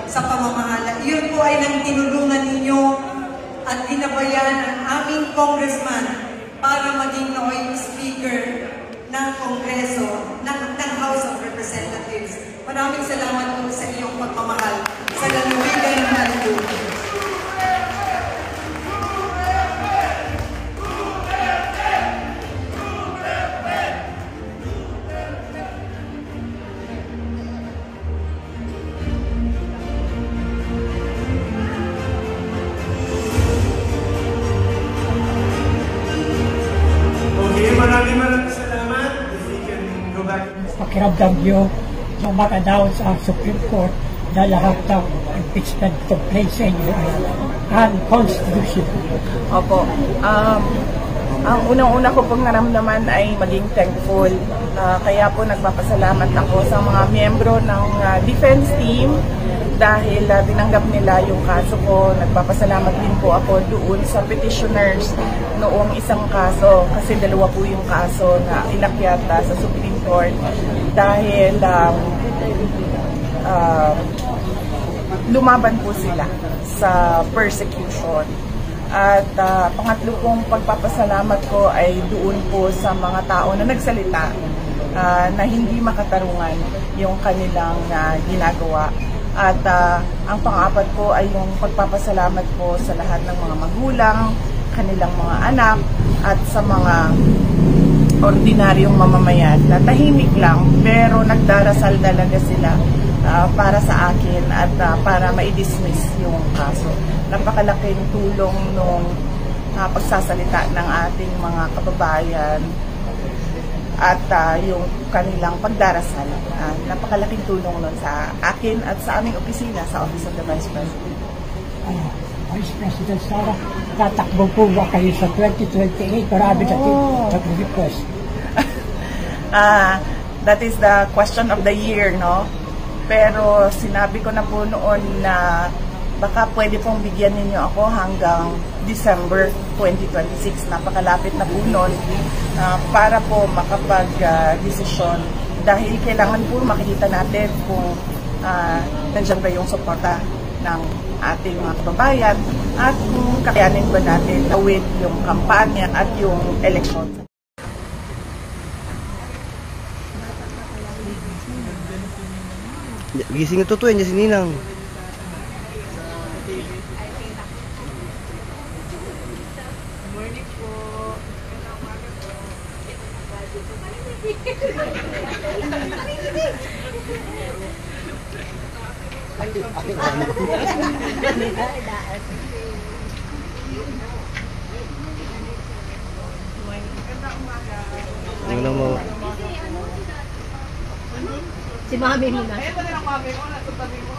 sa pamamahala. Iyon po ay nang tinulungan ninyo at ginabayan ang aming congressman para maging nooy speaker ng Kongreso, ng House of Representatives. Maraming salamat po sa iyong pagmamahal sa lalawigan ng Marinduque. Maraming salamat. If we can go back. Pakiramdam nyo na mag-announce ang Supreme Court na lahat ng impeachment complaints sa inyo ay unconstitutional. Opo. Ang unang-una ko pong naramdaman ay maging thankful. Kaya po nagpapasalamat ako sa mga miyembro ng defense team dahil tinanggap nila yung kaso ko. Nagpapasalamat din po ako doon sa petitioners noong isang kaso kasi dalawa po yung kaso na inakyat sa Supreme Court dahil lumaban po sila sa persecution. At pangatlo pong pagpapasalamat ko ay doon po sa mga tao na nagsalita na hindi makatarungan yung kanilang ginagawa. At ang pang-apat po ay yung pagpapasalamat po sa lahat ng mga magulang, kanilang mga anak, at sa mga ordinaryong mamamayan na tahimik lang pero nagdarasal talaga sila para sa akin at para ma-dismiss yung kaso. Napakalaking tulong nung pagsasalita ng ating mga kababayan at yung kanilang pagdarasal. Napakalaking tulong nun sa akin at sa aming opisina sa Office of the Vice President. Vice President Sara, tatakbo po ba kayo sa 2028? Marami natin nag-request. That is the question of the year, no? Pero sinabi ko na po noon na baka pwede pong bigyan ninyo ako hanggang December 2026. Napakalapit na po nun para po makapag-desisyon dahil kailangan po makikita natin kung nandiyan ba yung suporta ng ating mga kababayan at kung kakayanin ba natin awit yung kampanya at yung eleksyon. Gising ito tuwin, si Ninang. Morning po. Ano mo? Si Mami muna. Ito na lang Mami mo, nasa tabi mo.